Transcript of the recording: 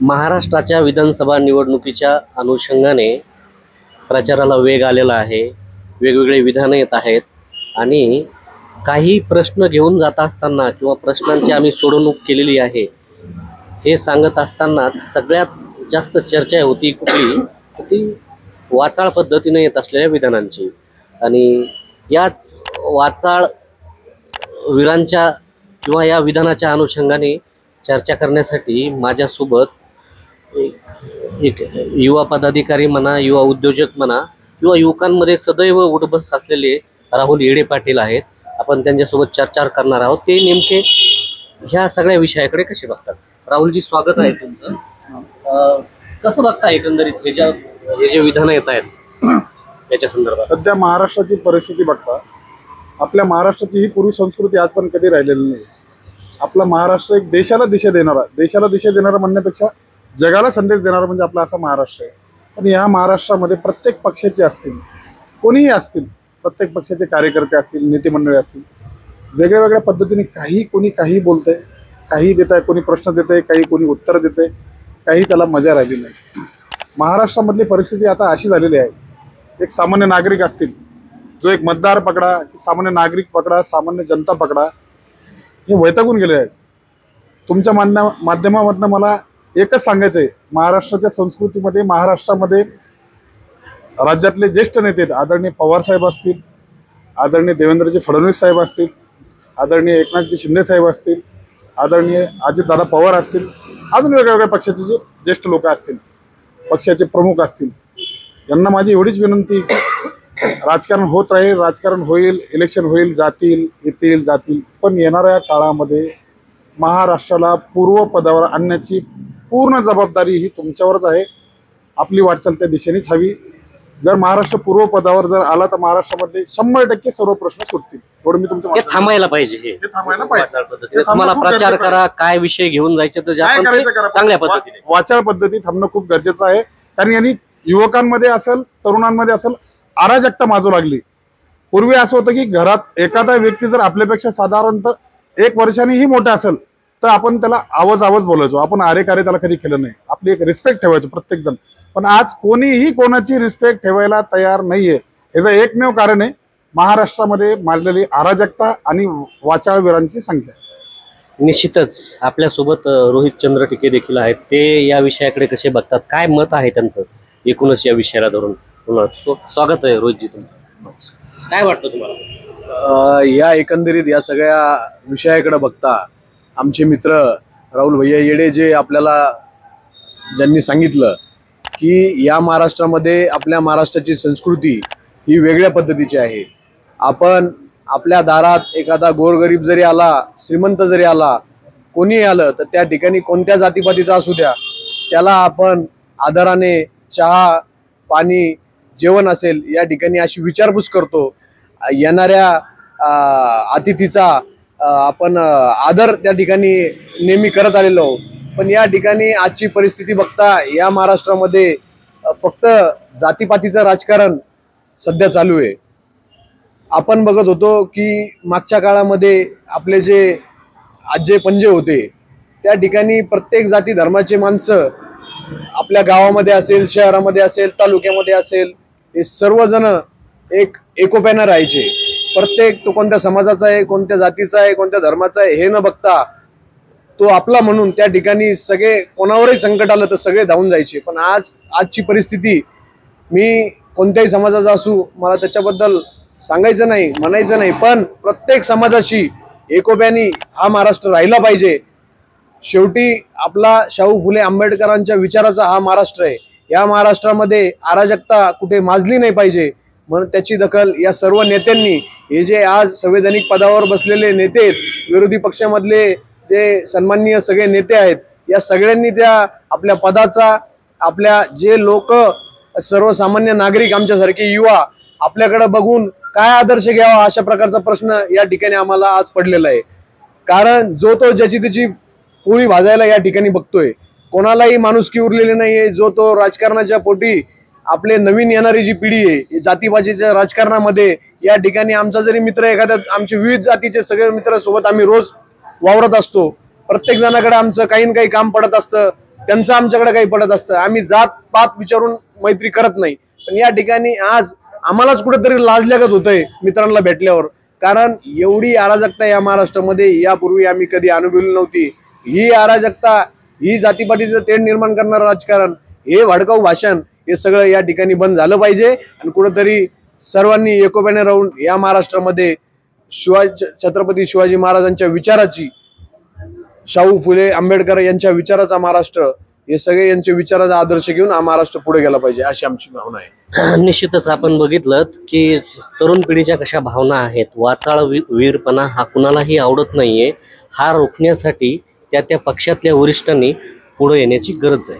महाराष्ट्राच्या विधानसभा निवडणुकीच्या अनुषंगाने प्रचाराला वेग आलेला आहे. वेगवेगळे विधानं येत आहेत आणि काही प्रश्न घेऊन जात असताना किंवा प्रश्नांची आम्ही सोडवणूक केलेली आहे हे सांगत असताना सगळ्यात जास्त चर्चा होती कुठली ती वाचाळ पद्धतीने येत असलेल्या विधानांची. आणि याच वाचाळ वीरांच्या किंवा या विधानाच्या अनुषंगाने चर्चा करण्यासाठी माझ्यासोबत एक युवा पदाधिकारी म्हणा, युवा उद्योजक म्हणा, किंवा युवकांमध्ये सदैव उठबस असलेले राहुल येडे पाटील आहेत. आपण त्यांच्यासोबत चर्चा करणार आहोत. ते नेमके ह्या सगळ्या विषयाकडे कसे बघतात. राहुलजी, स्वागत आहे तुमचं. कसं बघता एकंदरीत हे जे विधानं येत आहेत त्याच्या संदर्भात? सध्या महाराष्ट्राची परिस्थिती बघता, आपल्या महाराष्ट्राची ही पूर्वी संस्कृती आज पण कधी राहिलेली नाही. आपला महाराष्ट्र एक देशाला दिशा देणारा म्हणण्यापेक्षा जगाला संदेश देणारा म्हणजे आपला असा महाराष्ट्र आहे. पण या महाराष्ट्रामध्ये प्रत्येक पक्षाचे असतील, कोणीही असतील, प्रत्येक पक्षाचे कार्यकर्ते असतील, नेते मंडळी असतील, वेगळ्या वेगळ्या पद्धतीने कोणी काही बोलतंय, काही देत आहे, कोणी प्रश्न देत आहे, कोणी उत्तर देत आहे, काही त्याला मजा राहिली नाही. महाराष्ट्रामधली परिस्थिती आता अशी झालेली आहे, एक सामान्य नागरिक असतील, जो एक मतदार पकडा, सामान्य नागरिक पकडा, सामान्य जनता पकडा, हे वैतागून गेले आहेत. तुमच्या माध्यमामधनं मला एकच सांगायचं आहे, महाराष्ट्राच्या संस्कृतीमध्ये, महाराष्ट्रामध्ये राज्यातले ज्येष्ठ नेते आदरणीय पवारसाहेब असतील, आदरणीय देवेंद्रजी फडणवीस साहेब असतील, आदरणीय एकनाथजी शिंदे साहेब असतील, आदरणीय अजितदादा पवार असतील, अजून वेगवेगळ्या पक्षाचे जे ज्येष्ठ लोक असतील, पक्षाचे प्रमुख असतील, यांना माझी एवढीच विनंती, राजकारण होत राहील, राजकारण होईल, इलेक्शन होईल, जातील, पण येणाऱ्या काळामध्ये महाराष्ट्राला पूर्वपदावर आणण्याची पूर्ण जबाबदारी ही तुमच्यावरच आहे. आपली वाटचाल त्या दिशेनेच हवी. जर महाराष्ट्र पूर्वपदावर जर आला तर महाराष्ट्रामध्ये 100% सर्व प्रश्न सुटतील. थोडं मी तुमचं थांबायला पाहिजे. हे थांबायला पाहिजे. तुम्हाला प्रचार करा, काय विषय घेऊन जायचे तर चांगल्या पद्धतीने वाचाळ पद्धती थांबणं खूप गरजेचं आहे. कारण यांनी युवकांमध्ये असेल, तरुणांमध्ये असेल, अराजकता माजू लागली. पूर्वी असं होतं की घरात एखादा व्यक्ती जर आपल्यापेक्षा साधारणतः 1 वर्षांनीही मोठा असेल तर आपण त्याला आवाज बोलायचो, आपण कार्य त्याला कधी केलं नाही, आपली एक रिस्पेक्ट ठेवायचं प्रत्येक जण. पण आज कोणीही कोणाची रिस्पेक्ट ठेवायला तयार नाहीये. याचं एकमेव कारण आहे महाराष्ट्रामध्ये मारलेली अराजकता आणि वाचाळवीरांची संख्या. निश्चितच आपल्यासोबत रोहितचंद्र टिके देखील आहेत. ते या विषयाकडे कसे बघतात, काय मत आहे त्यांचं एकूणच या विषयाला धरून? स्वागत आहे रोहितजी तुमचं. काय वाटतं तुम्हाला या एकंदरीत या सगळ्या विषयाकडे बघता? आमचे मित्र राहुल भैया येडे जे आपल्याला ज्यांनी सांगितलं की या महाराष्ट्रामध्ये आपल्या महाराष्ट्राची संस्कृती ही वेगळ्या पद्धतीची आहे. आपण आपल्या दारात एखादा गोरगरीब जरी आला, श्रीमंत जरी आला, कोणीही आलं तर त्या ठिकाणी कोणत्या जातीपातीचा असू द्या, त्याला आपण आदराने चहा, पाणी, जेवण असेल या ठिकाणी अशी विचारपूस करतो. येणाऱ्या अतिथीचा आपण आदर त्या ठिकाणी नेहमी करत आलेलो. पण या ठिकाणी आजची परिस्थिती बघता या महाराष्ट्रामध्ये फक्त जातीपातीचं राजकारण सध्या चालू आहे. आपण बघत होतो की मागच्या काळामध्ये आपले जे आजे पंजे होते त्या ठिकाणी प्रत्येक जाती धर्माचे माणसं आपल्या गावामध्ये असेल, शहरामध्ये असेल, तालुक्यामध्ये असेल, हे सर्वजण एकोप्यानं राहायचे. प्रत्येक तो कोणत्या समाजाचा आहे, कोणत्या जातीचा आहे, कोणत्या धर्माचा आहे हे न बघता तो आपला म्हणून त्या ठिकाणी सगळे, कोणावरही संकट आलं तर सगळे धावून जायचे. पण आजची परिस्थिती, मी कोणत्याही समाजाचा असू, मला त्याच्याबद्दल सांगायचं नाही, म्हणायचं नाही, पण प्रत्येक समाजाशी एकोप्याने हा महाराष्ट्र राहिला पाहिजे. शेवटी आपला शाहू फुले आंबेडकरांच्या विचाराचा हा महाराष्ट्र आहे. या महाराष्ट्रामध्ये अराजकता कुठे माजली नाही पाहिजे म्हणून त्याची दखल या सर्व नेत्यांनी, हे जे आज संवैधानिक पदावर बसलेले नेते आहेत, विरोधी पक्षामधले जे सन्माननीय सगळे नेते आहेत, या सगळ्यांनी त्या आपल्या पदाचा, आपल्या जे लोक सर्वसामान्य नागरिक आमच्यासारखे युवा आपल्याकडे बघून काय आदर्श घ्यावा अशा प्रकारचा प्रश्न या ठिकाणी आम्हाला आज पडलेला आहे. कारण जो तो ज्याची त्याची पोळी भाजायला या ठिकाणी बघतोय, कोणालाही माणुसकी उरलेली नाहीये. जो तो राजकारणाच्या पोटी आपले नवीन येणारी जी पिढी आहे जातीबाजीच्या राजकारणामध्ये, या ठिकाणी आमचा जरी मित्र एखाद्या, आमचे विविध जातीचे सगळे मित्रांसोबत आम्ही रोज वावरत असतो. प्रत्येक जणाकडे आमचं काही ना काही काम पडत असतं. त्यांचं आमच्याकडे काही पडत असतं. आम्ही जात पात विचारून मैत्री करत नाही. पण या ठिकाणी आज आम्हालाच कुठेतरी लाजल्यागत होतंय मित्रांना भेटल्यावर, कारण एवढी अराजकता या महाराष्ट्रामध्ये यापूर्वी आम्ही कधी अनुभवली नव्हती. ही अराजकता, ही जातीपातीचं तेढ निर्माण करणारं राजकारण, हे भडकाऊ भाषण, हे सगळं या ठिकाणी बंद झालं पाहिजे. आणि कुठेतरी सर्वांनी एकोप्याने राहून या महाराष्ट्रामध्ये छत्रपती शिवाजी महाराजांच्या विचाराची, शाहू फुले आंबेडकर यांच्या विचाराचा महाराष्ट्र, हे सगळे यांचे विचाराचा आदर्श घेऊन हा महाराष्ट्र पुढे गेला पाहिजे अशी आमची भावना आहे. निश्चितच आपण बघितलं की तरुण पिढीच्या कशा भावना आहेत. वाचाळ वीरपणा हा कुणालाही आवडत नाहीये. हा रोखण्यासाठी त्या पक्षातल्या वरिष्ठांनी पुढे येण्याची गरज आहे.